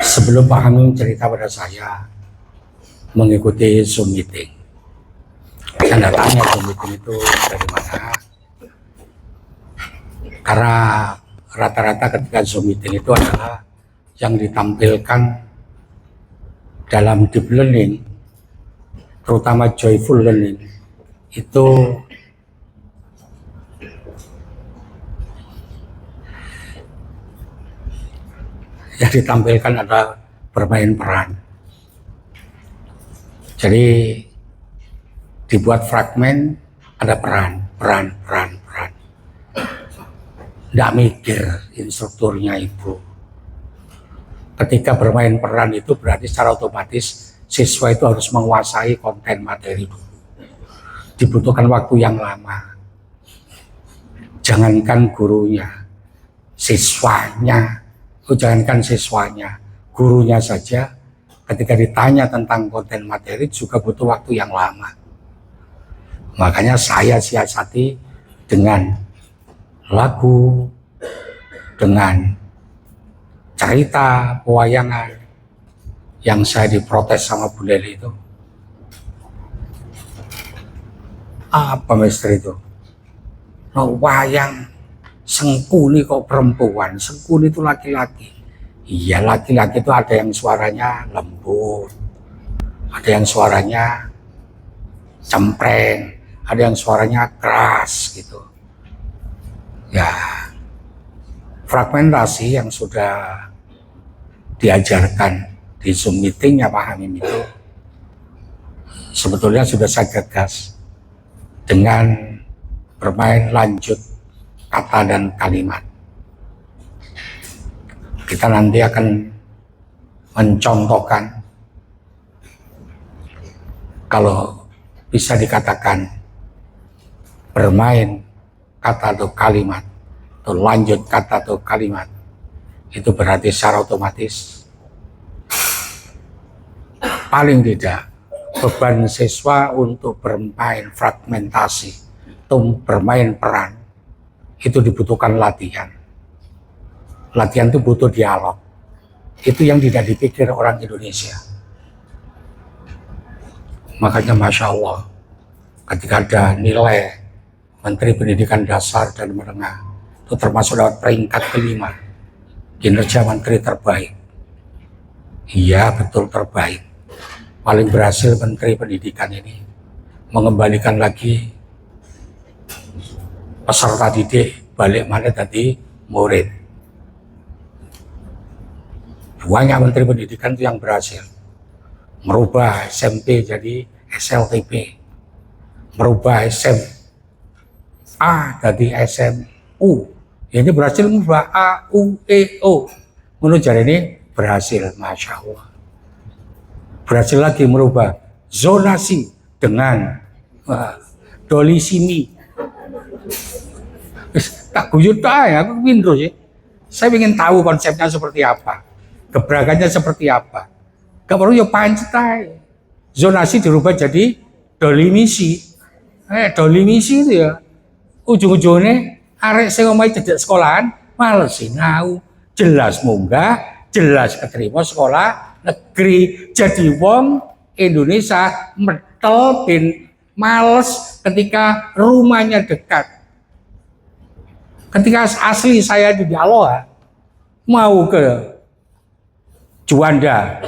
Sebelum Pak Hamim cerita pada saya mengikuti Zoom meeting, saya tanya Zoom meeting itu dari mana, karena rata-rata ketika Zoom meeting itu adalah yang ditampilkan dalam deep learning, terutama joyful learning, itu yang ditampilkan adalah bermain peran. Jadi dibuat fragmen ada peran. Nggak mikir instrukturnya itu. Ketika bermain peran itu berarti secara otomatis siswa itu harus menguasai konten materi dulu. Dibutuhkan waktu yang lama. Jangankan gurunya, siswanya, gurunya saja ketika ditanya tentang konten materi juga butuh waktu yang lama. Makanya saya siasati dengan lagu, dengan cerita pewayangan yang saya diprotes sama Bu Leli itu. Apa mister itu? Wayang Sengkuni kok perempuan, Sengkuni itu laki-laki. Iya, laki-laki itu ada yang suaranya lembut, ada yang suaranya cempreng, ada yang suaranya keras gitu. Ya, fragmentasi yang sudah diajarkan di Zoom meetingnya Pak Hamim itu sebetulnya sudah saya gagas dengan bermain lanjut kata dan kalimat. Kita nanti akan mencontohkan, kalau bisa dikatakan bermain kata atau kalimat atau lanjut kata atau kalimat, itu berarti secara otomatis paling tidak beban siswa untuk bermain fragmentasi atau bermain peran itu dibutuhkan latihan. Latihan itu butuh dialog. Itu yang tidak dipikir orang Indonesia. Makanya Masya Allah, ketika ada nilai Menteri Pendidikan Dasar dan Menengah, itu termasuk dapat peringkat kelima, kinerja Menteri terbaik. Iya, betul terbaik. Paling berhasil Menteri Pendidikan ini mengembalikan lagi peserta didik balik mana tadi murid. Banyak Menteri Pendidikan itu yang berhasil merubah SMP jadi SLTP, merubah SMA jadi SMU. Ini berhasil merubah A, U, E, O. Menurut jari ini berhasil, Masya Allah. Berhasil lagi merubah zonasi dengan dolisimi. Tak guyut ya, aku pinter sih. Saya ingin tahu konsepnya seperti apa, gebrakannya seperti apa. Gak perlu ya pancet aja. Zonasi dirubah jadi dolimisi. Dolimisi itu ya ujung-ujungnya arek sing omahe cedek sekolahan males sinau, jelas munggah, jelas keterima sekolah negeri. Jadi wong Indonesia metel bin males ketika rumahnya dekat. Ketika asli saya di Dialoa, mau ke Juanda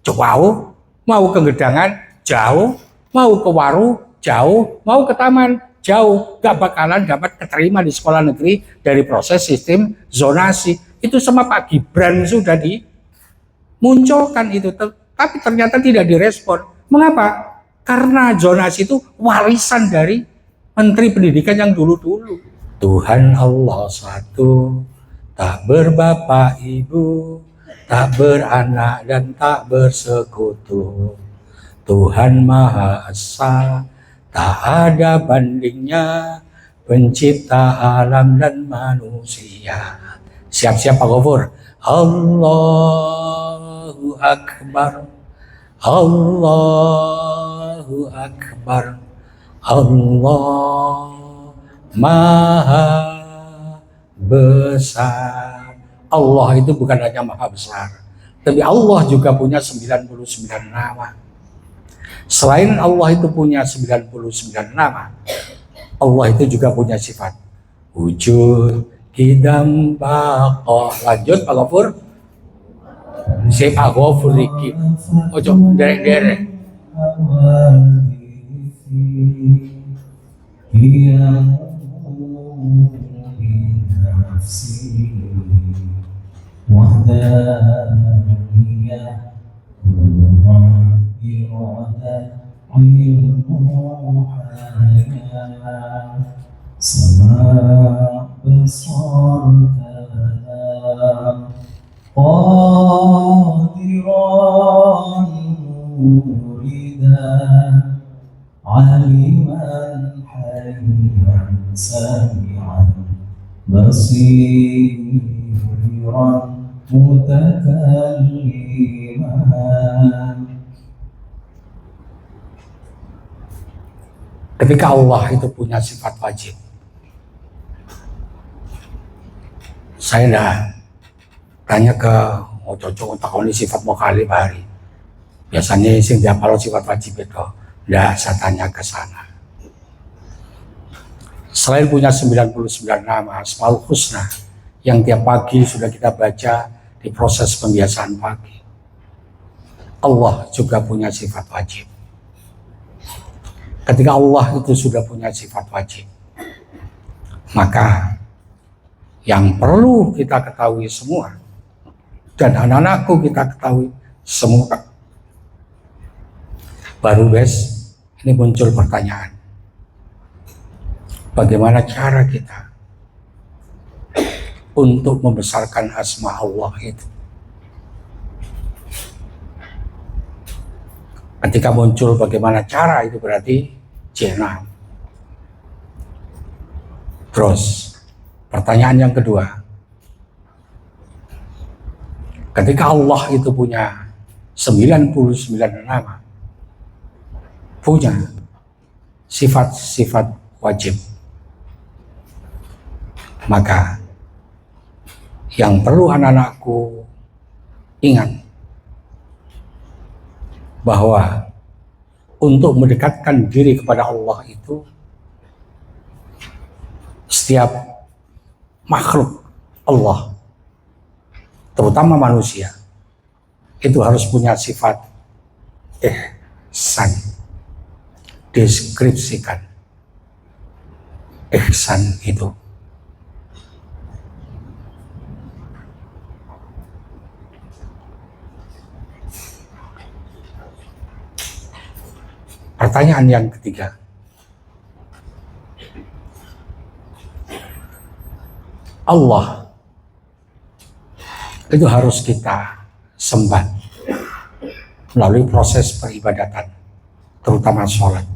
jauh, mau ke Gedangan jauh, mau ke Waru jauh, mau ke Taman jauh, gak bakalan dapat keterima di sekolah negeri dari proses sistem zonasi. Itu sama Pak Gibran sudah dimunculkan itu, tapi ternyata tidak direspon. Mengapa? Karena zonasi itu warisan dari Menteri Pendidikan yang dulu-dulu. Tuhan Allah satu, tak berbapak ibu, tak beranak dan tak bersekutu. Tuhan Maha Esa, tak ada bandingnya, pencipta alam dan manusia. Siap-siap Pak Gofur. Allahu Akbar, Allahu Akbar, Allah Maha Besar. Allah itu bukan hanya Maha Besar, tapi Allah juga punya 99 nama. Selain Allah itu punya 99 nama, Allah itu juga punya sifat wujud, qidam, baqo. Lanjut Pak Gofur. Si Pak Gofur iki ojo derek-derek. Sama besar qadiran muridan aliman hayyan sami'an basiran mutakalliman. Ketika Allah itu punya sifat wajib, saya dah tanya ke cocok takoni sifat mokali hari. Biasanya sing diapal sifat wajib itu, dah saya tanya ke sana. Selain punya 99 nama Asmaul Husna yang tiap pagi sudah kita baca di proses pembiasaan pagi, Allah juga punya sifat wajib. Ketika Allah itu sudah punya sifat wajib, maka yang perlu kita ketahui semua, dan anak-anakku kita ketahui semua, baru ini muncul pertanyaan, bagaimana cara kita untuk membesarkan asma Allah itu? Ketika muncul bagaimana cara itu berarti jenah. Terus pertanyaan yang kedua, ketika Allah itu punya 99 nama, punya sifat-sifat wajib, maka yang perlu anak-anakku ingat bahwa untuk mendekatkan diri kepada Allah itu, setiap makhluk Allah, terutama manusia, itu harus punya sifat ihsan. Deskripsikan ihsan itu. Pertanyaan yang ketiga, Allah itu harus kita sembah melalui proses peribadatan, terutama sholat.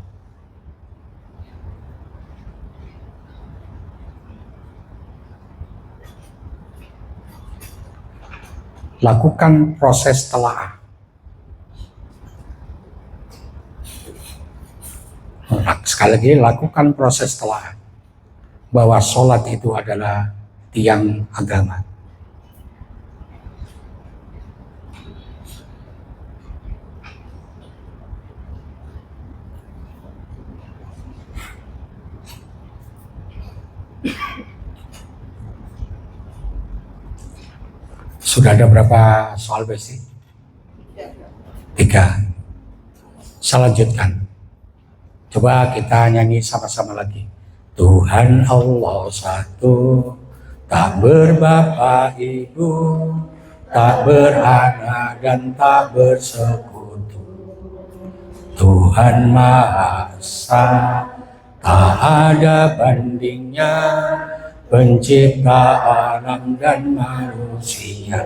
Lakukan proses telaah. Sekali lagi, lakukan proses telaah bahwa sholat itu adalah tiang agama. Sudah ada berapa soal basic? 3. Saya lanjutkan. Coba kita nyanyi sama-sama lagi. Tuhan Allah satu, tak berbapa ibu, tak beranak dan tak bersekutu. Tuhan Maha Esa, tak ada bandingnya, pencipta alam dan manusia.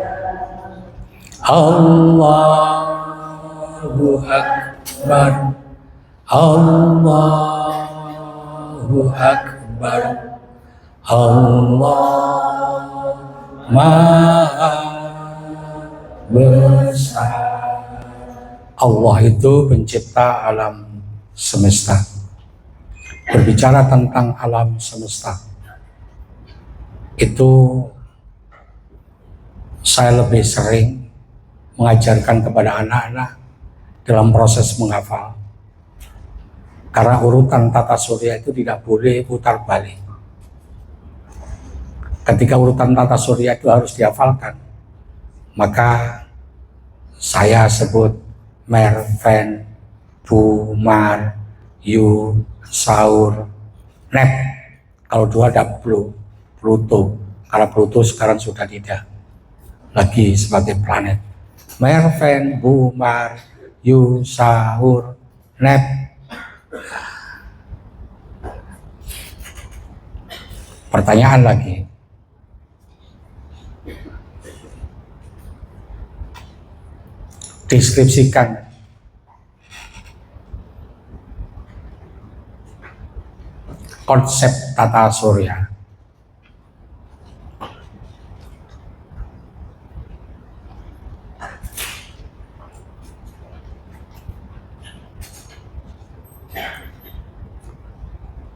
Allahu Akbar, Allahu Akbar. Akbar. Allah Maha Besar. Allah itu pencipta alam semesta. Berbicara tentang alam semesta, itu saya lebih sering mengajarkan kepada anak-anak dalam proses menghafal. Karena urutan tata surya itu tidak boleh putar balik. Ketika urutan tata surya itu harus dihafalkan, maka saya sebut Mer, Ven, Bu, Mar, Yu, Saur, Nep. Kalau dua ada Pluto. Karena Pluto sekarang sudah tidak lagi sebagai planet. Mer, Ven, Bu, Mar, Yu, Saur, Nep. Pertanyaan lagi. Deskripsikan konsep tata surya.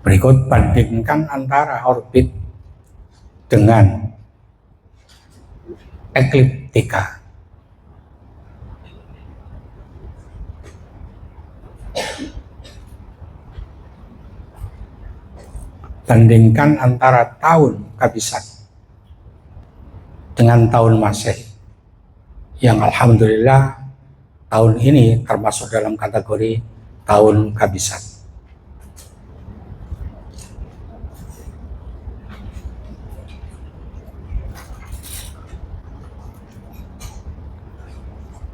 Berikut bandingkan antara orbit dengan ekliptika. Bandingkan antara tahun Kabisan dengan tahun Masehi, yang alhamdulillah tahun ini termasuk dalam kategori tahun Kabisan.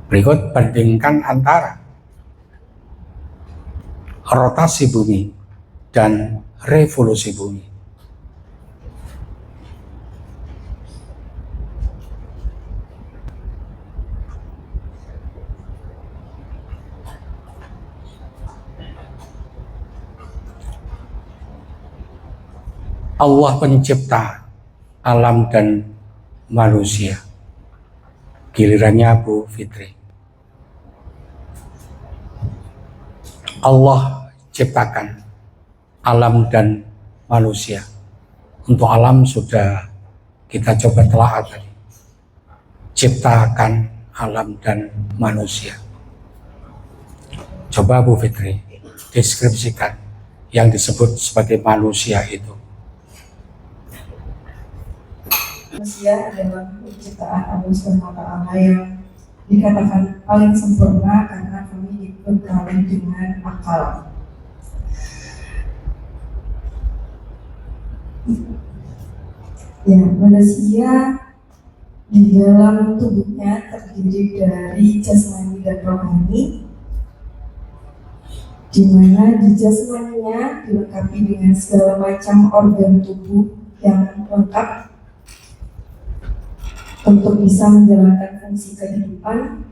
Berikut bandingkan antara rotasi bumi dan revolusi bumi. Allah pencipta alam dan manusia. Gilirannya Bu Fitri. Allah ciptakan alam dan manusia. Untuk alam sudah kita coba telaah tadi. Ciptakan alam dan manusia. Coba Bu Fitri deskripsikan yang disebut sebagai manusia itu. Manusia adalah penciptaan Allah SWT yang dikatakan paling sempurna karena kami dibekali dengan akal. Ya, manusia di dalam tubuhnya terdiri dari jasmani dan rohani, di mana di jasmaninya dilengkapi dengan segala macam organ tubuh yang lengkap untuk bisa menjalankan fungsi kehidupan.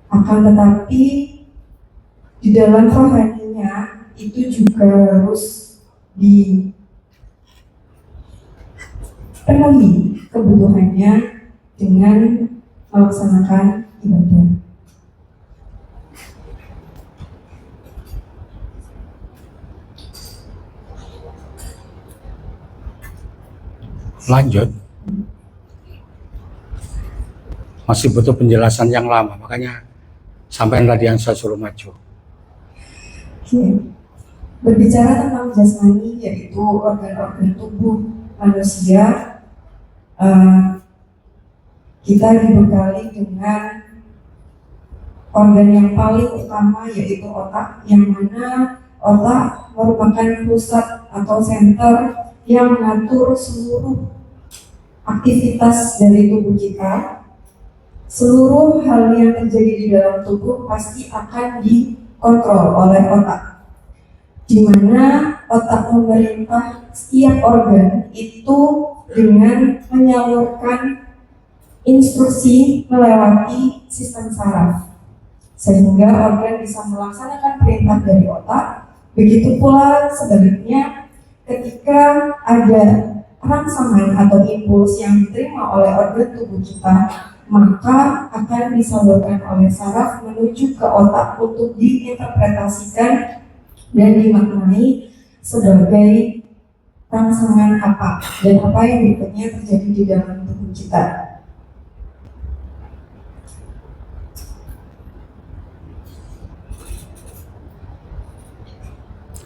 Akan tetapi di dalam rohaninya itu juga harus penuhi kebutuhannya dengan melaksanakan ibadah. Lanjut. Masih butuh penjelasan yang lama, makanya sampai tadi yang saya suruh maju. Berbicara tentang jasmani, yaitu organ-organ tubuh manusia, kita dibekali dengan organ yang paling utama, yaitu otak, yang mana otak merupakan pusat atau center yang mengatur seluruh aktivitas dari tubuh kita. Seluruh hal yang terjadi di dalam tubuh pasti akan dikontrol oleh otak, di mana otak memerintah setiap organ itu dengan menyalurkan instruksi melewati sistem saraf, sehingga organ bisa melaksanakan perintah dari otak. Begitu pula sebaliknya, ketika ada rangsangan atau impuls yang diterima oleh organ tubuh kita, maka akan disalurkan oleh saraf menuju ke otak untuk diinterpretasikan dan dimaknai sebagai rangsangan apa dan apa yang berikutnya terjadi di dalam tubuh kita.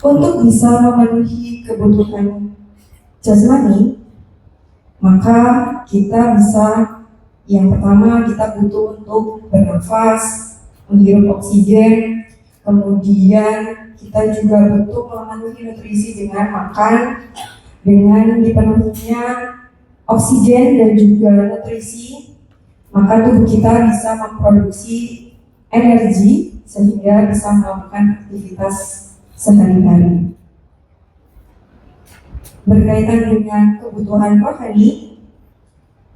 Untuk bisa memenuhi kebutuhan jasmani, maka kita bisa, yang pertama kita butuh untuk bernafas, menghirup oksigen, kemudian kita juga butuh memenuhi nutrisi dengan makan, dengan dipenuhinya oksigen dan juga nutrisi, maka tubuh kita bisa memproduksi energi sehingga bisa melakukan aktivitas sehari-hari. Berkaitan dengan kebutuhan rohani,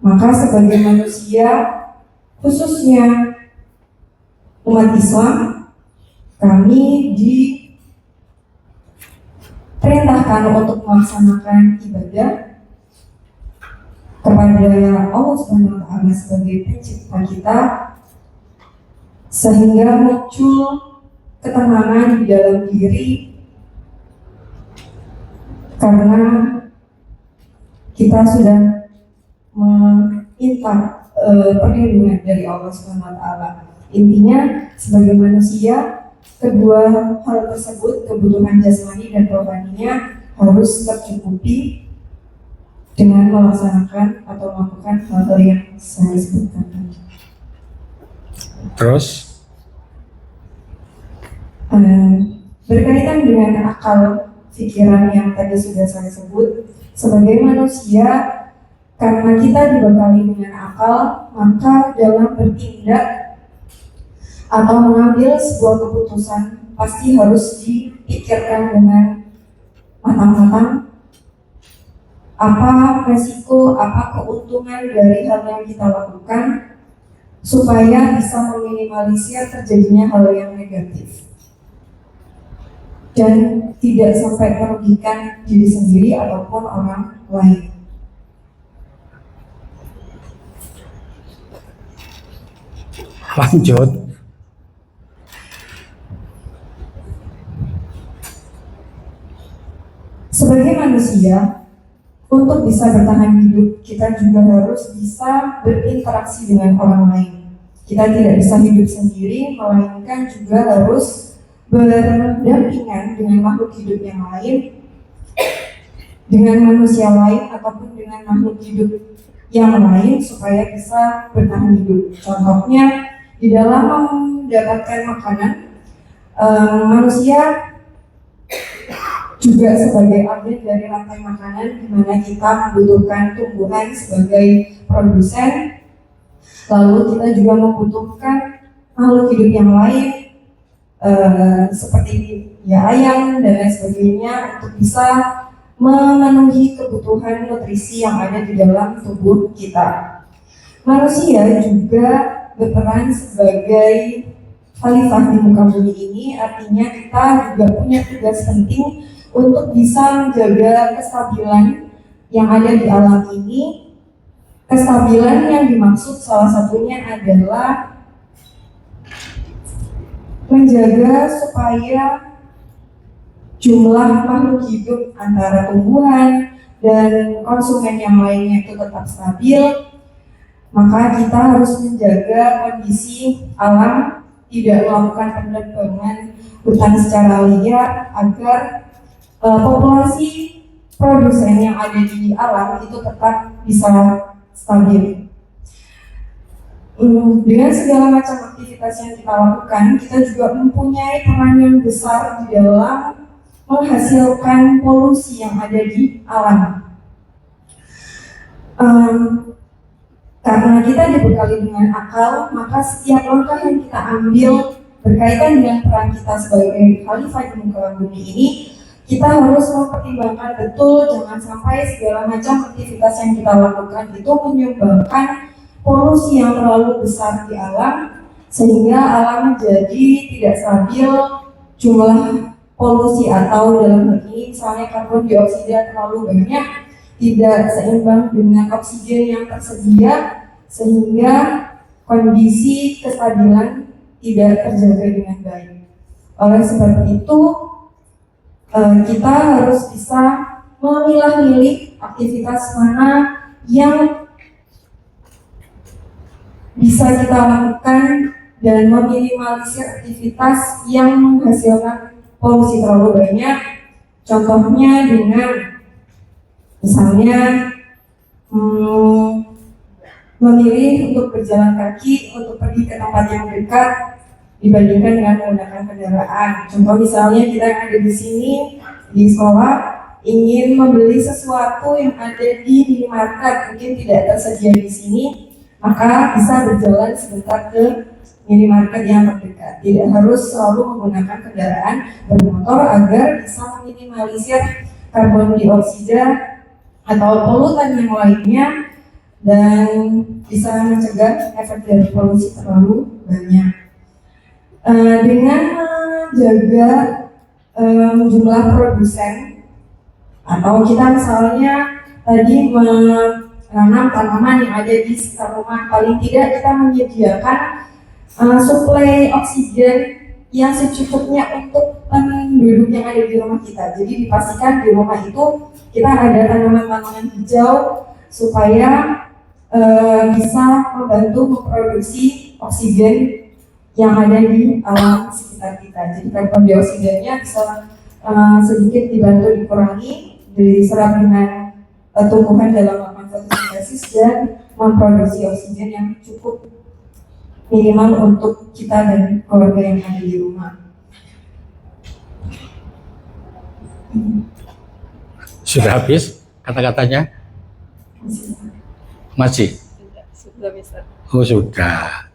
maka sebagai manusia, khususnya umat Islam, kami diperintahkan untuk melaksanakan ibadah kepada Allah Subhanahu wa Ta'ala sebagai pencipta kita, sehingga muncul ketenangan di dalam diri karena kita sudah meminta perlindungan dari Allah Subhanahu wa Ta'ala. Intinya, sebagai manusia, kedua hal tersebut, kebutuhan jasmani dan rohaninya, harus tercukupi dengan melaksanakan atau melakukan hal-hal yang saya sebutkan tadi. Terus berkaitan dengan akal pikiran yang tadi sudah saya sebut, sebagai manusia, karena kita dibekali dengan akal, maka dalam bertindak atau mengambil sebuah keputusan pasti harus dipikirkan dengan matang-matang apa resiko, apa keuntungan dari hal yang kita lakukan, supaya bisa meminimalisir terjadinya hal yang negatif dan tidak sampai merugikan diri sendiri ataupun orang lain. lanjut. Sebagai manusia, untuk bisa bertahan hidup, kita juga harus bisa berinteraksi dengan orang lain. Kita tidak bisa hidup sendiri, melainkan juga harus berdampingan dengan makhluk hidup yang lain, dengan manusia lain ataupun dengan makhluk hidup yang lain supaya bisa bertahan hidup. Contohnya, di dalam mendapatkan makanan, manusia juga sebagai agen dari rantai makanan, di mana kita membutuhkan tumbuhan sebagai produsen, lalu kita juga membutuhkan makhluk hidup yang lain seperti ya ayam dan lain sebagainya untuk bisa memenuhi kebutuhan nutrisi yang ada di dalam tubuh kita. Manusia juga berperan sebagai khalifah di muka bumi ini, artinya kita juga punya tugas penting untuk bisa menjaga kestabilan yang ada di alam ini. Kestabilan yang dimaksud salah satunya adalah menjaga supaya jumlah makhluk hidup antara tumbuhan dan konsumen yang lainnya itu tetap stabil. Maka kita harus menjaga kondisi alam, tidak melakukan penebangan hutan secara liar agar populasi produsen yang ada di alam itu tetap bisa stabil. Dengan segala macam aktivitas yang kita lakukan, kita juga mempunyai peran yang besar di dalam menghasilkan polusi yang ada di alam. Karena kita dibekali dengan akal, maka setiap langkah yang kita ambil berkaitan dengan peran kita sebagai khalifah di muka bumi ini, kita harus mempertimbangkan betul, jangan sampai segala macam aktivitas yang kita lakukan itu menyumbangkan polusi yang terlalu besar di alam, sehingga alam menjadi tidak stabil, jumlah polusi atau dalam hal ini misalnya karbon dioksida terlalu banyak tidak seimbang dengan oksigen yang tersedia sehingga kondisi kestabilan tidak terjaga dengan baik. Oleh sebab itu kita harus bisa memilah-milih aktivitas mana yang bisa kita lakukan dan meminimalisir aktivitas yang menghasilkan polusi terlalu banyak. Contohnya dengan misalnya memilih untuk berjalan kaki untuk pergi ke tempat yang dekat dibandingkan dengan menggunakan kendaraan. Contoh misalnya kita yang ada di sini di sekolah ingin membeli sesuatu yang ada di minimarket mungkin tidak tersedia di sini, maka bisa berjalan sebentar ke minimarket yang terdekat. Tidak harus selalu menggunakan kendaraan bermotor agar bisa meminimalisir karbon dioksida atau polutan yang lainnya dan bisa mencegah efek dari polusi terlalu banyak. Dengan menjaga jumlah produsen atau kita misalnya tadi menanam tanaman yang ada di sekitar rumah, paling tidak kita menyediakan suplai oksigen yang secukupnya untuk penduduk yang ada di rumah kita. Jadi dipastikan di rumah itu kita ada tanaman-tanaman hijau supaya bisa membantu memproduksi oksigen yang ada di alam sekitar kita. Jadi karbon dioksidannya bisa sedikit dibantu dikurangi, diserap dengan tumbuhan dalam melakukan fotosintesis dan memproduksi oksigen yang cukup minimal untuk kita dan keluarga yang ada di rumah. Sudah habis kata-katanya? Masih? Sudah bisa. Oh sudah.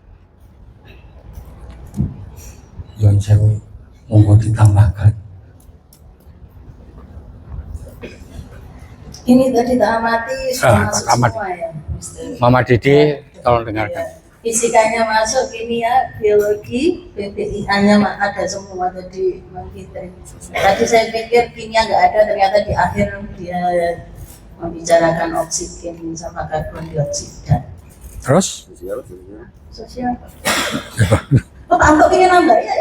Yang saya mau ditambahkan. Ini tadi tak amati sudah masuk amat. semua ya, Mister. Mama Dede, tolong dengarkan. Ya. Fisikanya masuk, kimia, biologi, PPIA-nya ada semua tadi Bang Fitri. Tadi saya pikir kimia nggak ada, ternyata di akhir dia membicarakan oksigen sama karbon dioksida. Terus? Sosial. Oh, Pak ingin nambah ya?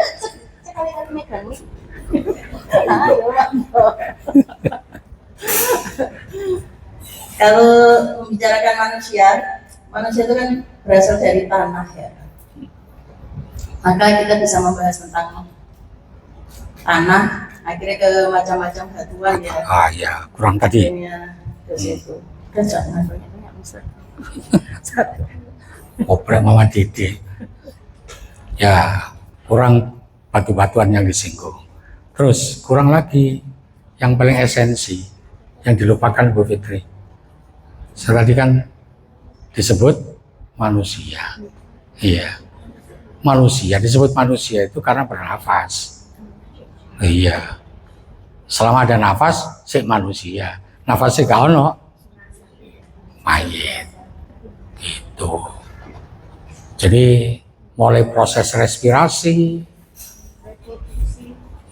Sekali-kali megang nih. Ayo, Pak. Kalau membicarakan manusia itu kan berasal dari tanah ya. Maka kita bisa membahas tentang tanah, akhirnya ke macam-macam batuan ya. Ah ya, kurang tadi. Akhirnya ke situ. Dan jangan banyak-banyak Mister. Oprek Mama Dede. Ya, kurang batu-batuan yang disinggung. Terus kurang lagi yang paling esensi yang dilupakan Bu Fitri. Saya tadi kan disebut manusia. Iya. Manusia disebut manusia itu karena bernafas. Iya. Selama ada nafas, si manusia. Nafasnya gak ono, mayit. Gitu. Jadi mulai proses respirasi.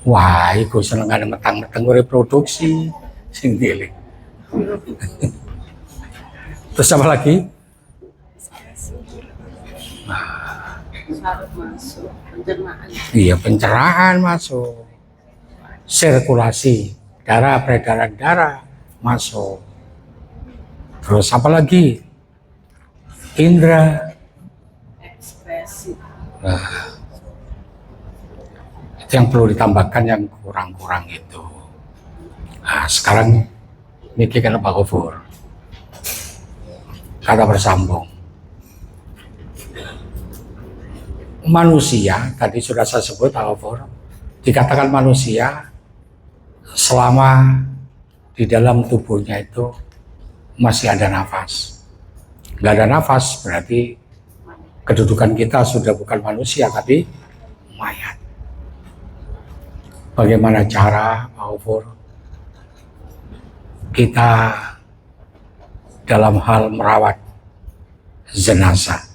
Wah, iku senengane metang-metang reproduksi sing dile. Terus apa lagi? Saraf masuk, pencernaan. Iya, pencerahan masuk. Sirkulasi darah, peredaran darah masuk. Terus apa lagi? Indra. Ekspresi. Nah, itu yang perlu ditambahkan yang kurang-kurang itu. Nah, sekarang niki kan Pak Gofur. Kata bersambung. Manusia, tadi sudah saya sebut Pak Gofur, dikatakan manusia selama di dalam tubuhnya itu masih ada nafas. Nggak ada nafas berarti kedudukan kita sudah bukan manusia tapi mayat. Bagaimana cara Pak Gofur kita dalam hal merawat jenazah?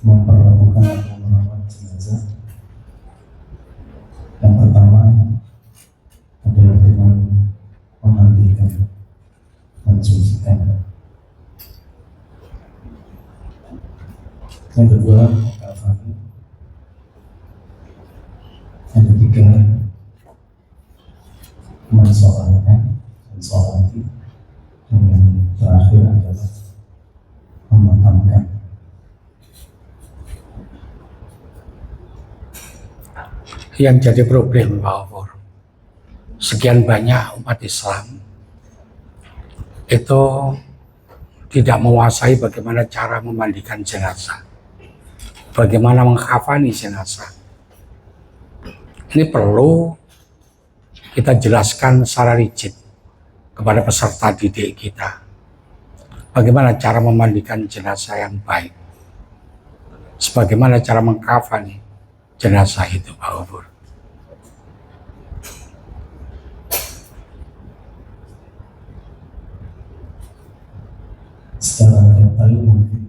memperlakukan atau merawat jenazah. Yang pertama adalah dengan memandikan, mensucikan. Yang kedua, kafan. Yang ketiga, mensolatkan, mensolati. Dan yang terakhir adalah memakamkan. Yang jadi problem Pak Opor, sekian banyak umat Islam itu tidak menguasai bagaimana cara memandikan jenazah, bagaimana mengkafani jenazah. Ini perlu kita jelaskan secara rigid kepada peserta didik kita, bagaimana cara memandikan jenazah yang baik, sebagaimana cara mengkafani jenazah itu Pak Opor. Secara detail mungkin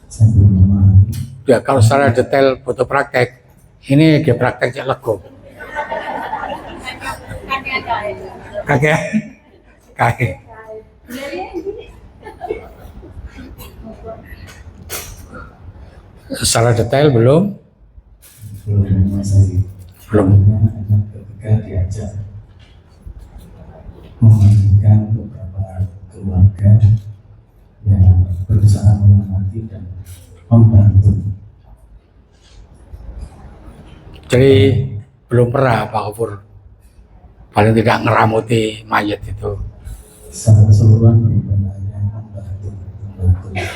saya belum memahami. Ya kalau secara detail butuh praktek, ini dia prakteknya lego. Kakek, kakek. Secara detail belum menguasai. Belum. Hanya ketika diajak memandikan beberapa keluarga yang berusaha mengamati dan membantu. Jadi belum pernah Pak Opor paling tidak ngeramuti mayat itu. Secara keseluruhan bukan hanya membantu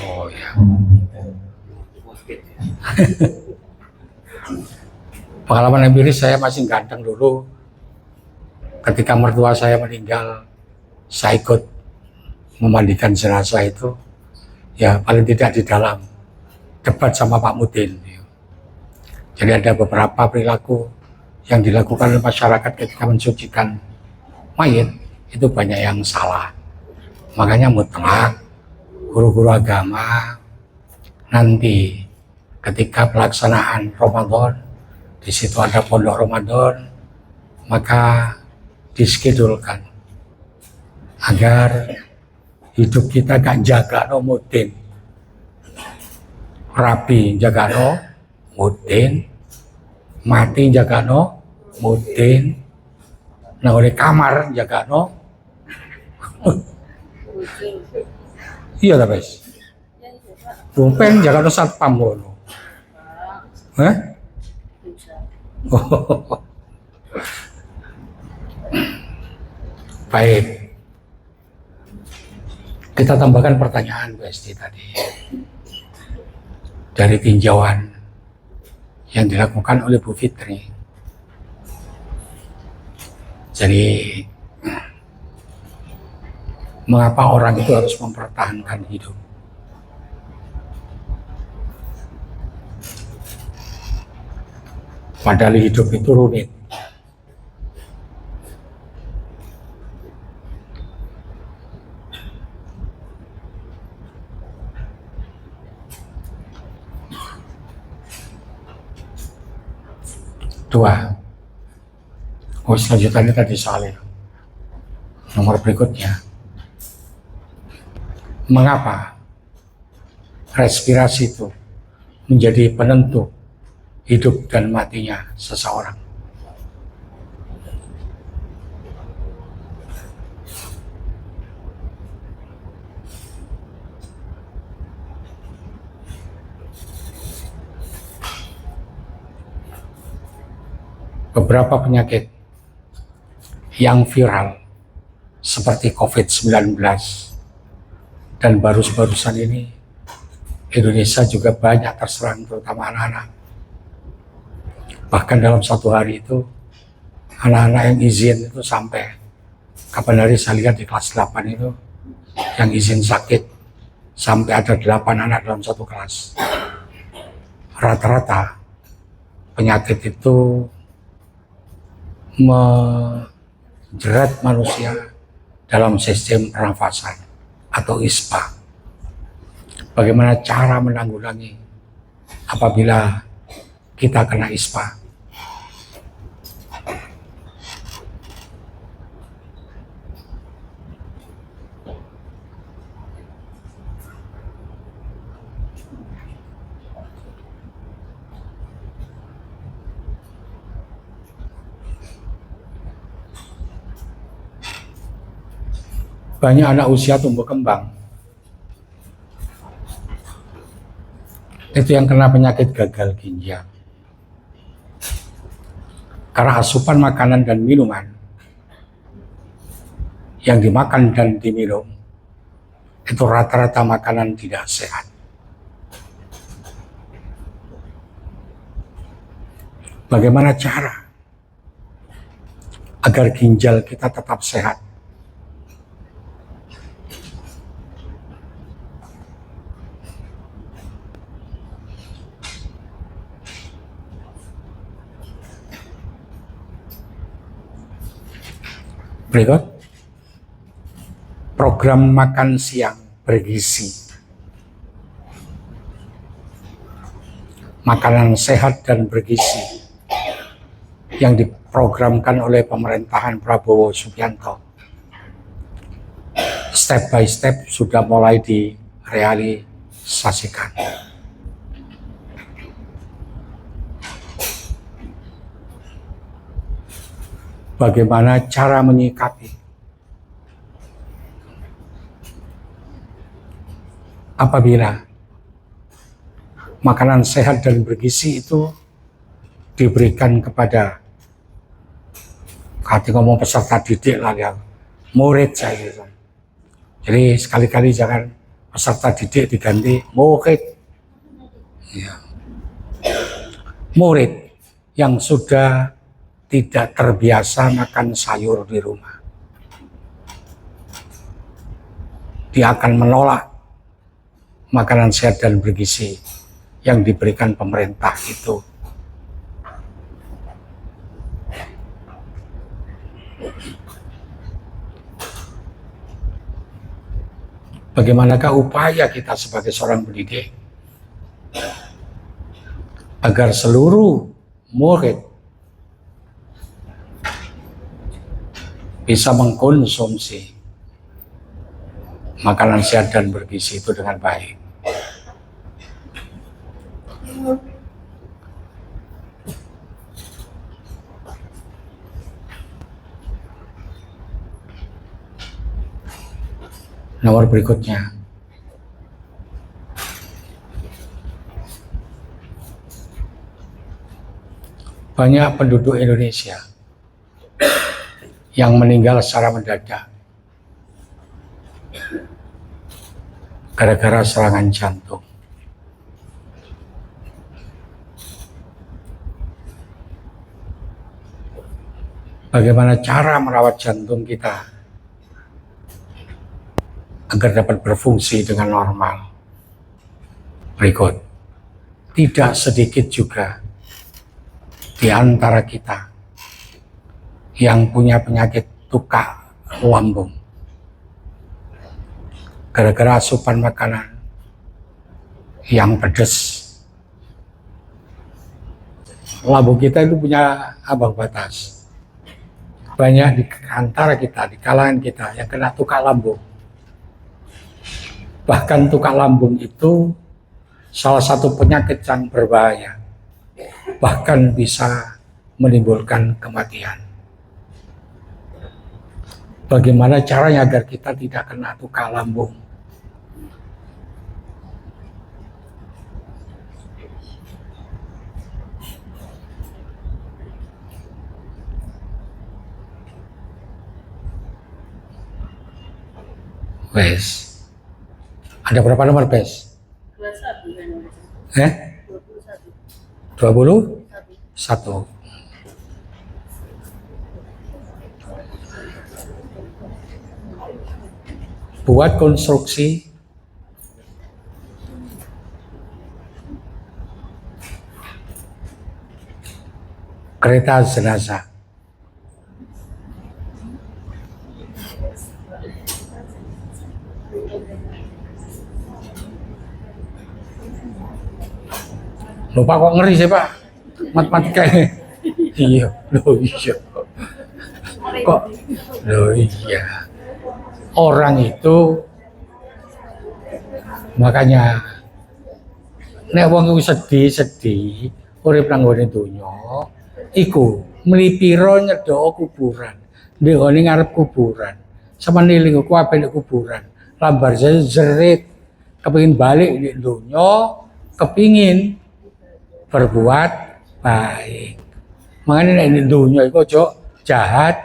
Oh ya. memandikan. Pengalaman empiris saya masih ganteng dulu. Ketika mertua saya meninggal, saya ikut memandikan jenazah itu. Ya paling tidak di dalam debat sama Pak Mudin. Jadi ada beberapa perilaku yang dilakukan oleh masyarakat ketika mensucikan mayat itu banyak yang salah. Makanya mutlak guru-guru agama nanti ketika pelaksanaan Ramadan, di situ ada pondok Ramadan, maka diskedulkan agar hidup kita gak jaga no mudin, rapi jaga no mudin, mati jaga no mudin, nah oleh kamar jaga no iya tapi bumpen jaga no satpam ngono. Hah? Oh. Baik, kita tambahkan pertanyaan Bu Esti tadi dari tinjauan yang dilakukan oleh Bu Fitri. Jadi mengapa orang itu harus mempertahankan hidup? Padahal hidup itu rumit. Dua. Oh, selanjutnya tadi soalnya. Nomor berikutnya. Mengapa respirasi itu menjadi penentu hidup dan matinya seseorang? Beberapa penyakit yang viral seperti COVID-19 dan baru-barusan ini Indonesia juga banyak terserang, terutama anak-anak. Bahkan dalam satu hari itu anak-anak yang izin itu sampai kapan hari saya lihat di kelas 8 itu yang izin sakit sampai ada 8 anak dalam satu kelas. Rata-rata penyakit itu menjerat manusia dalam sistem pernafasan atau ISPA. Bagaimana cara menanggulangi apabila kita kena ispa. Banyak anak usia tumbuh kembang itu yang kena penyakit gagal ginjal karena asupan makanan dan minuman yang dimakan dan diminum itu rata-rata makanan tidak sehat. Bagaimana cara agar ginjal kita tetap sehat? Berikut program makan siang bergizi. Makanan sehat dan bergizi yang diprogramkan oleh pemerintahan Prabowo Subianto. Step by step sudah mulai direalisasikan. Bagaimana cara menyikapi apabila makanan sehat dan bergizi itu diberikan kepada ngomong peserta didik lah ya, murid saya gitu. Jadi sekali-kali jangan peserta didik diganti murid. Ya. Murid yang sudah tidak terbiasa makan sayur di rumah, dia akan menolak makanan sehat dan bergizi yang diberikan pemerintah itu. Bagaimanakah upaya kita sebagai seorang pendidik agar seluruh murid bisa mengkonsumsi makanan sehat dan bergizi itu dengan baik. Nomor berikutnya, banyak penduduk Indonesia yang meninggal secara mendadak gara-gara serangan jantung. Bagaimana cara merawat jantung kita agar dapat berfungsi dengan normal? Berikut, tidak sedikit juga di antara kita yang punya penyakit tukak lambung gara-gara asupan makanan yang pedas. Lambung kita itu punya ambang batas. Banyak di antara kita, di kalangan kita yang kena tukak lambung. Bahkan tukak lambung itu salah satu penyakit yang berbahaya, bahkan bisa menimbulkan kematian. Bagaimana caranya agar kita tidak kena tukak lambung? Wes, ada berapa nomor Bes? 21. 21. Buat konstruksi kereta jenazah. Lupa kok ngeri sih Pak, matematika ini. Iya, loh iya. Kok, loh iya. Orang itu, makanya, nek wong iku sedih, urip nang nggone donya, iku mlipira nyedhok kuburan. Ndek ngene ngarep kuburan. Sama niling ku ape nek kuburan. Lambar jerit kepengin balik nek donya, kepingin berbuat baik. Makanya nek donya iku aja jahat.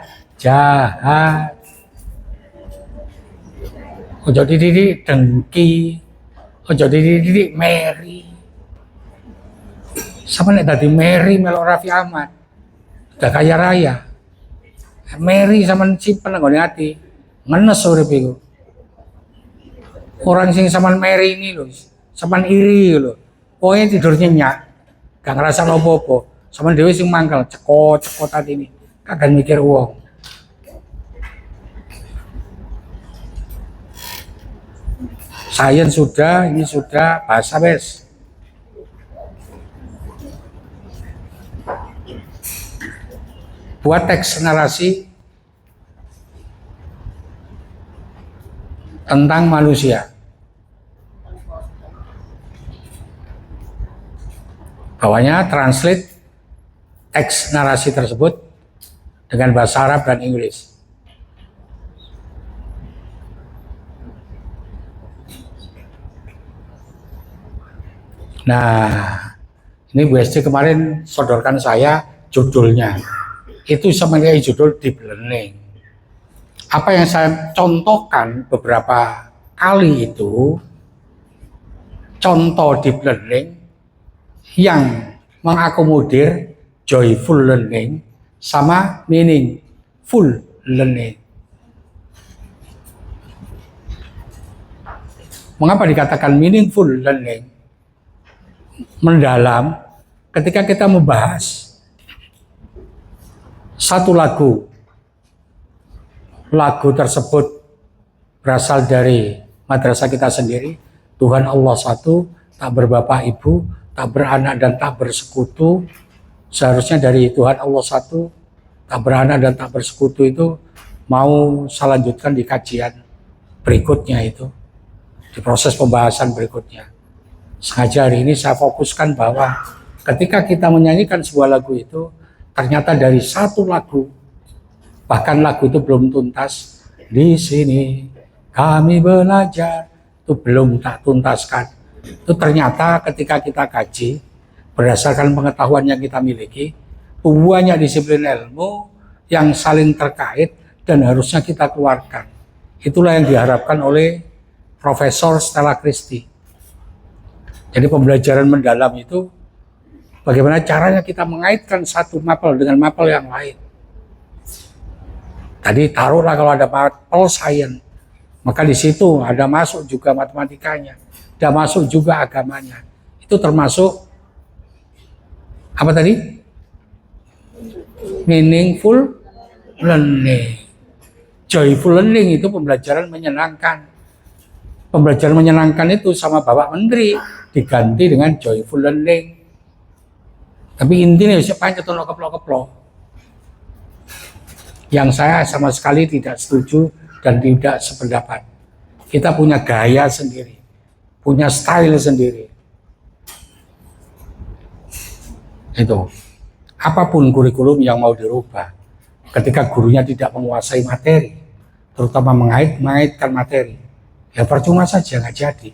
Ojo dididik dengki, ojo dididik meri. Sama nek dadi meri melok Raffi Ahmad, udah kaya raya. Meri sama simpen nggone ati, ngenes urip iku. Orang sing sampean meri ini lho, sampean iri lho. Pokoknya tidur nyenyak, gak ngerasa apa-apa. Sampean dhewe sing mangkel, cekot ati ini, kagak mikir wong. Sains sudah, ini sudah, bahasa wes. Buat teks narasi tentang manusia. Bawahnya translate teks narasi tersebut dengan bahasa Arab dan Inggris. Nah, ini Bu SD kemarin sodorkan saya judulnya. Itu sebagai judul deep learning. Apa yang saya contohkan beberapa kali itu, contoh deep learning yang mengakomodir joyful learning sama meaningful learning. Mengapa dikatakan meaningful learning? Mendalam ketika kita membahas satu lagu tersebut berasal dari madrasah kita sendiri. Tuhan Allah satu, tak berbapak ibu, tak beranak dan tak bersekutu. Seharusnya dari Tuhan Allah satu, tak beranak dan tak bersekutu itu mau saya lanjutkan di kajian berikutnya itu, di proses pembahasan berikutnya. Sengaja hari ini saya fokuskan bahwa ketika kita menyanyikan sebuah lagu itu, ternyata dari satu lagu, bahkan lagu itu belum tuntas, di sini kami belajar, itu belum tak tuntaskan. Itu ternyata ketika kita kaji, berdasarkan pengetahuan yang kita miliki, banyak disiplin ilmu yang saling terkait dan harusnya kita keluarkan. Itulah yang diharapkan oleh Profesor Stella Christie. Jadi pembelajaran mendalam itu bagaimana caranya kita mengaitkan satu mapel dengan mapel yang lain. Tadi taruhlah kalau ada mapel sains, maka di situ ada masuk juga matematikanya, ada masuk juga agamanya. Itu termasuk apa tadi? Meaningful learning. Joyful learning itu pembelajaran menyenangkan. Pembelajaran menyenangkan itu sama Bapak Menteri diganti dengan joyful learning. Tapi intinya siapa yang keplok-keplok. Yang saya sama sekali tidak setuju dan tidak sependapat. Kita punya gaya sendiri, punya style sendiri. Itu. Apapun kurikulum yang mau dirubah, ketika gurunya tidak menguasai materi, terutama mengaitkan materi, ya percuma saja, nggak jadi.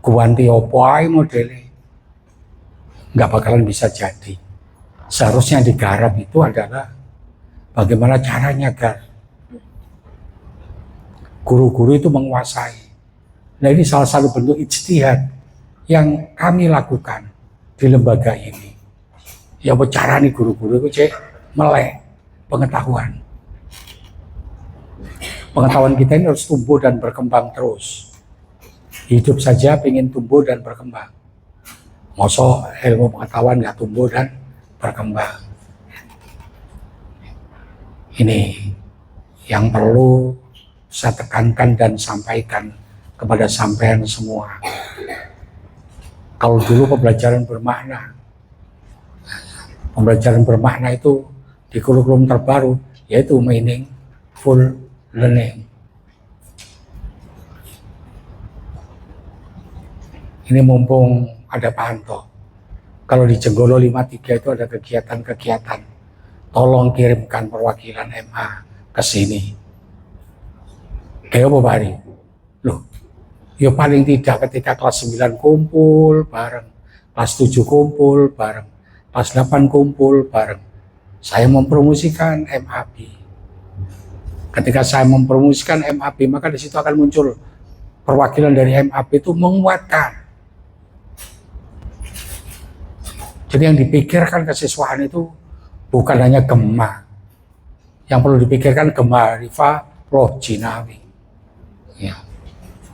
Guanti opo ae modele, nggak bakalan bisa jadi. Seharusnya digarap itu adalah bagaimana caranya agar guru-guru itu menguasai. Nah ini salah satu bentuk ijtihad yang kami lakukan di lembaga ini. Ya apa cara nih guru-guru itu melek pengetahuan. Pengetahuan kita ini harus tumbuh dan berkembang terus. Hidup saja pengen tumbuh dan berkembang. Masa ilmu pengetahuan nggak tumbuh dan berkembang. Ini yang perlu saya tekankan dan sampaikan kepada sampean semua. Kalau dulu pembelajaran bermakna. Pembelajaran bermakna itu di kurikulum terbaru yaitu meaningful learning. Ini mumpung ada Pak Anto. Kalau di Jenggolo 53 itu ada kegiatan-kegiatan. Tolong kirimkan perwakilan MA ke sini. Kayak apa Pak Ari? Loh, ya paling tidak ketika kelas 9 kumpul bareng, kelas 7 kumpul bareng, kelas 8 kumpul bareng. Saya mempromosikan MAB. Ketika saya mempromosikan MAB, maka di situ akan muncul perwakilan dari MAB itu menguatkan. Jadi yang dipikirkan kesiswaan itu bukan hanya Gema. Yang perlu dipikirkan Gema Rifa Roh Jinawi. Ya.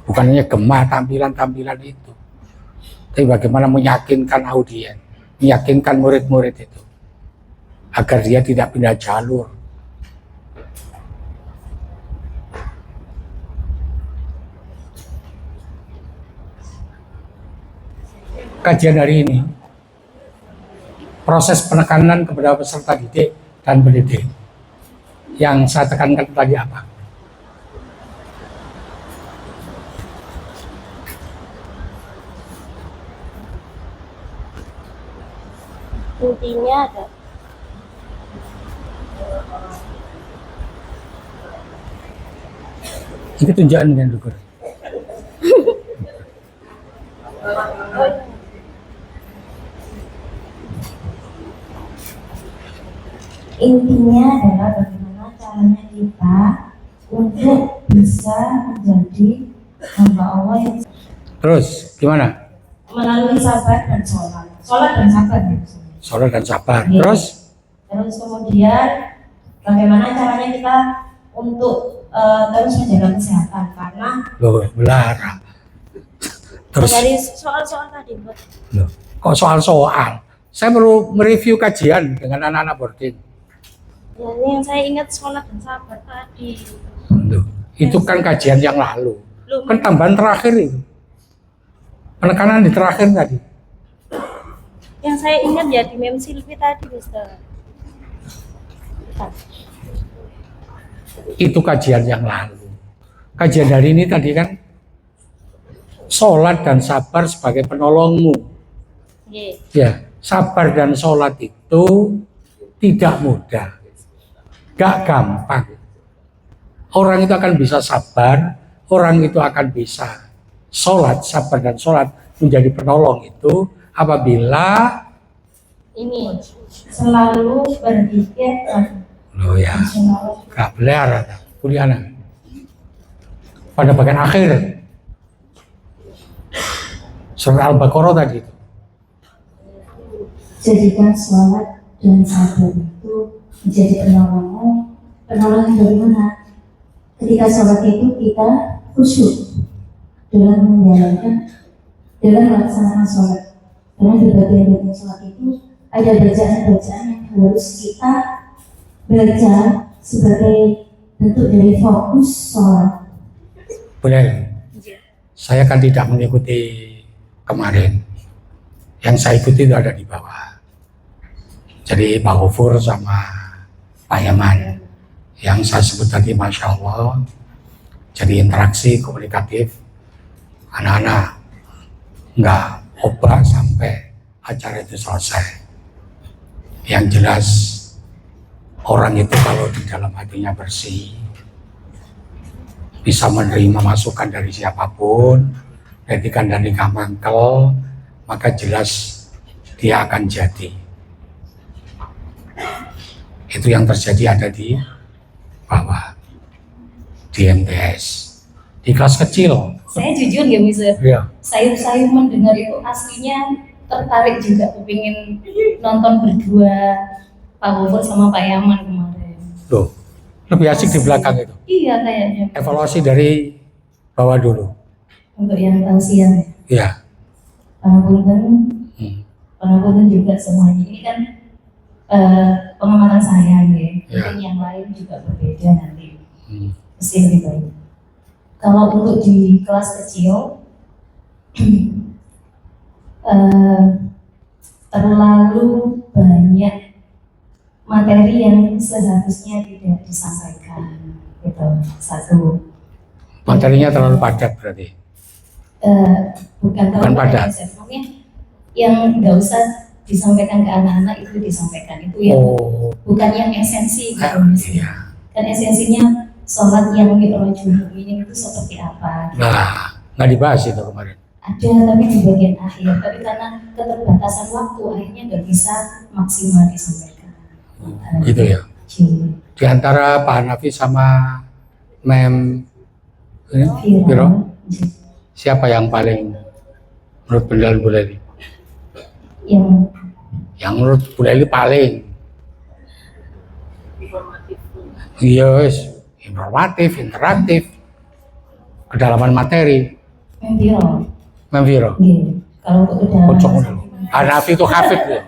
Bukan hanya Gema tampilan-tampilan itu. Tapi bagaimana meyakinkan audien, meyakinkan murid-murid itu. Agar dia tidak pindah jalur. Kajian hari ini, proses penekanan kepada peserta didik dan pendidik. Yang saya tekankan tadi apa? Intinya ada Ini tunjukkan dengan dukur. intinya adalah bagaimana caranya kita untuk bisa menjadi hamba Allah yang Terus gimana? melalui sabar dan sholat dan sabar ya. Sabar dan sabar. Iya. Terus Terus kemudian bagaimana caranya kita untuk terus menjaga kesehatan karena loh, melarang. Terus dari soal-soal tadi Mbak. loh, kok soal-soal? Saya perlu mereview kajian dengan anak-anak boarding. Ya, ini yang saya ingat sholat dan sabar tadi. Loh, itu kan kajian yang lalu. Loh, Kan tambahan terakhir itu. Penekanan di terakhir tadi. yang saya ingat ya di Mem Silvi tadi, Mister. Itu kajian yang lalu. Kajian hari ini tadi kan sholat dan sabar sebagai penolongmu. Iya. Ya, sabar dan sholat itu tidak mudah, gak gampang. Orang itu akan bisa sabar, orang itu akan bisa sholat, sabar dan sholat menjadi penolong itu apabila Ini selalu berpikir loh ya, gak belar kuliah pada bagian akhir surat Al-Baqarah tadi itu. jadikan sholat dan sabar itu menjadi penolongmu. Penolong yang bagaimana? Ketika sholat itu kita khusyuk dalam menjalankan, dalam melaksanakan sholat. Karena di bagian-bagian sholat itu ada bacaan-bacaan yang harus kita baca sebagai bentuk dari fokus sholat. Boleh, saya kan tidak mengikuti kemarin. Yang saya ikuti itu ada di bawah. Jadi Pak Gofur sama Pak Yaman. Yang saya sebut tadi Masya Allah. Jadi interaksi komunikatif. Anak-anak nggak obah sampai acara itu selesai. Yang jelas orang itu kalau di dalam hatinya bersih, bisa menerima masukan dari siapapun, dari nikah mangkel, maka jelas dia akan jadi. Itu yang terjadi ada di bawah, di MTS, di kelas kecil. Saya jujur ya Mister, Ya. saya mendengar itu aslinya tertarik juga kepingin nonton berdua Pak Gofur sama Pak Yaman kemarin. Loh, lebih asik di belakang itu. Iya kayaknya Evaluasi dari bawah dulu. untuk yang tausiah ya. Ya. Pangapunten, pangapunten juga semuanya. Ini kan pengamatan saya ya. Mungkin yang lain juga berbeda nanti. Mesti lebih baik. Kalau untuk di kelas kecil eh, terlalu banyak materi yang seharusnya tidak disampaikan, gitu. Satu. Materinya terlalu padat berarti. Bukan Bukan padat. maksudnya yang nggak usah disampaikan ke anak-anak itu disampaikan, itu yang bukan yang esensi gitu. Iya. Kan esensinya sholat yang mi'rajul mu'minin itu seperti apa? Nah, nggak dibahas itu kemarin. Ada tapi di bagian akhir, tapi karena keterbatasan waktu akhirnya nggak bisa maksimal disampaikan. Gitu ya. Jadi, Di antara Pak Hanafi sama Mem Viro, viral. siapa yang paling menurut penilaian Bu Leli? Yang menurut Bu Leli paling informatif, interaktif, kedalaman materi. Viral. Mem Viro. Gitu. Kalau untuk kedalaman Kocok Hanafi itu hafid loh.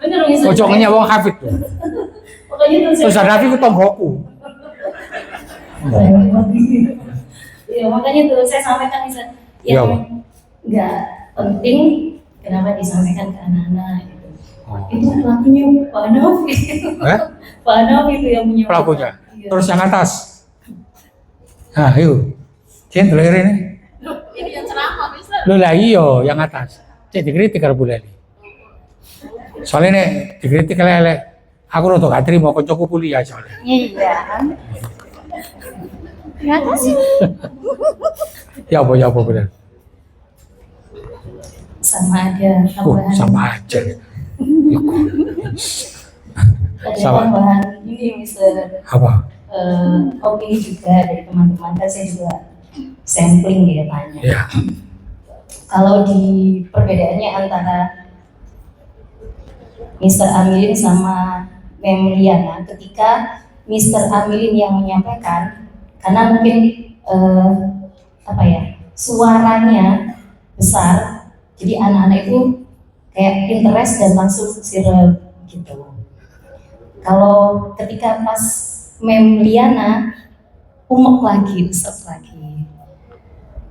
bener misalnya. Kocoknya wong hafid loh. Pokoknya itu Terus Hanafi itu Tonggoku. Ya, makanya tuh saya sampaikan misalnya Iya, yang Pak. nggak penting kenapa disampaikan ke anak-anak gitu. Oh. Itu pelakunya Pak Novi. Pak Novi itu yang punya Pelakunya. Iya. Terus yang atas. Nah, yuk. Cien telir ini. Ini yang ceramah bisa. Lo lah iyo yang atas. Cek dikritik karo Bu Leli. Soalnya nih dikritik lele. Aku roto gak terima koncoku kuliah soalnya. Iya. Kenapa sih? Ya apa Bu Leli? Sama ada tambahan. Sama aja. Ada sama. tambahan ini misalnya Apa? opini juga dari teman-teman, kan saya juga sampling dia tanya. Ya. Kalau di perbedaannya antara Mr. Amilin sama Mem Liana, ketika Mr. Amilin yang menyampaikan, karena mungkin suaranya besar, jadi anak-anak itu kayak interest dan langsung viral gitu. Kalau ketika pas Mem Liana umek lagi, besar lagi.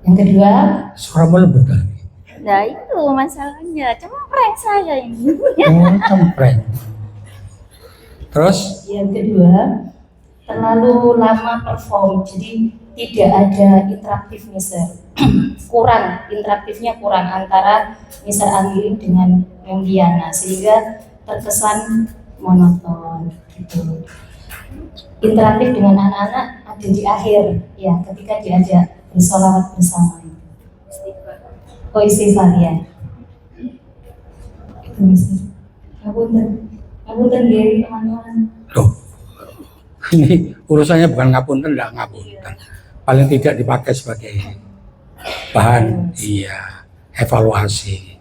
Yang kedua, Suara melembut lagi. Nah itu masalahnya, cempreng saya ini. Cempreng. Terus? yang kedua terlalu lama perform, jadi tidak ada interaktif Mister. Interaktifnya kurang antara Mister Amilin dengan Mem Liana, sehingga terkesan monoton gitu. Interaktif dengan anak-anak ada di akhir ya, ketika diajak bersolawat bersama. Oh, istighfar ya. Itu Mister. Ngapunten diri teman-teman. Loh. Ini urusannya bukan ngapunten, enggak ngapunten. Paling tidak dipakai sebagai bahan evaluasi.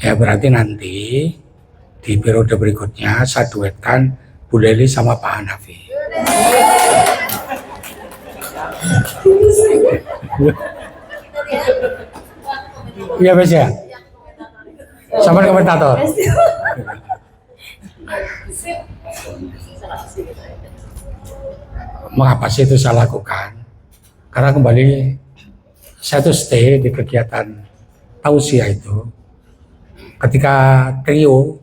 Ya berarti nanti di periode berikutnya saya duetkan Bu Leli sama Pak Hanafi. Iya Mas ya. Sama komentator. Mengapa sih itu saya lakukan? Karena kembali saya tuh stay di kegiatan tausiah itu. Ketika trio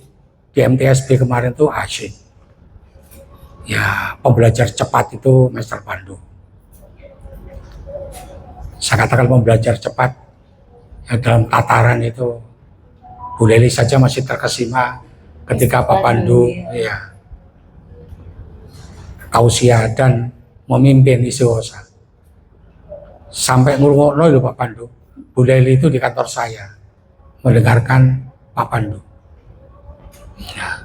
di MTSB kemarin tuh asyik. Ya, pembelajar cepat itu Master Pandu. Saya katakan pembelajar cepat ya, dalam tataran itu Bu Leli saja masih terkesima ketika Pak Pandu ya tausiah dan memimpin istighosah. Sampai ngurungokno lho Pak Pandu. Bu Leli itu di kantor saya mendengarkan Pak Pandu. Ya,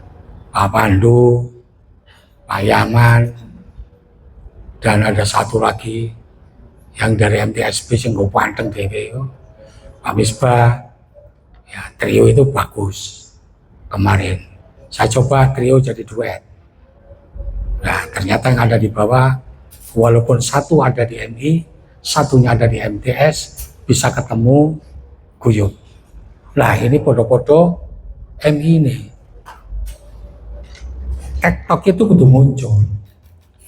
Pak Pandu, Pak Yaman, dan ada satu lagi yang dari MTSB sing go panteng dhewe Pak Misbah. Ya, trio itu bagus. Kemarin saya coba trio jadi duet. Nah, ternyata yang ada di bawah walaupun satu ada di MI, satunya ada di MTS, bisa ketemu guyub. Nah, ini podo-podo MI ini. TikTok itu kudu muncul.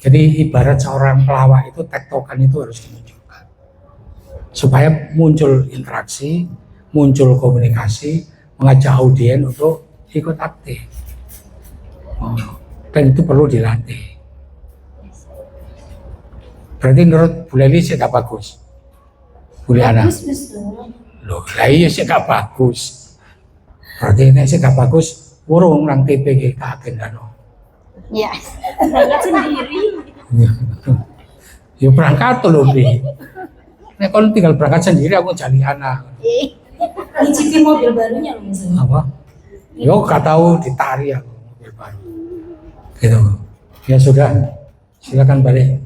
Jadi ibarat seorang pelawak itu tektokan itu harus dimunculkan. Supaya muncul interaksi, muncul komunikasi, mengajak audien untuk ikut aktif. Oh, dan itu perlu dilatih. Berarti menurut Bu Leli sih gak bagus, Bu Liana? Bagus, betul. Loh, lah iya sih gak bagus. Berarti ini sih gak bagus. Urung nang TPG kaget kan? Ya, berangkat sendiri. Ya berangkat tuh loh Bi. Nek kon tinggal berangkat sendiri aku jadi anak. Nyicipin mobil barunya loh misalnya. Apa? Yo gak tahu ditari aku mobil baru. Gitu. Ya sudah, silakan balik.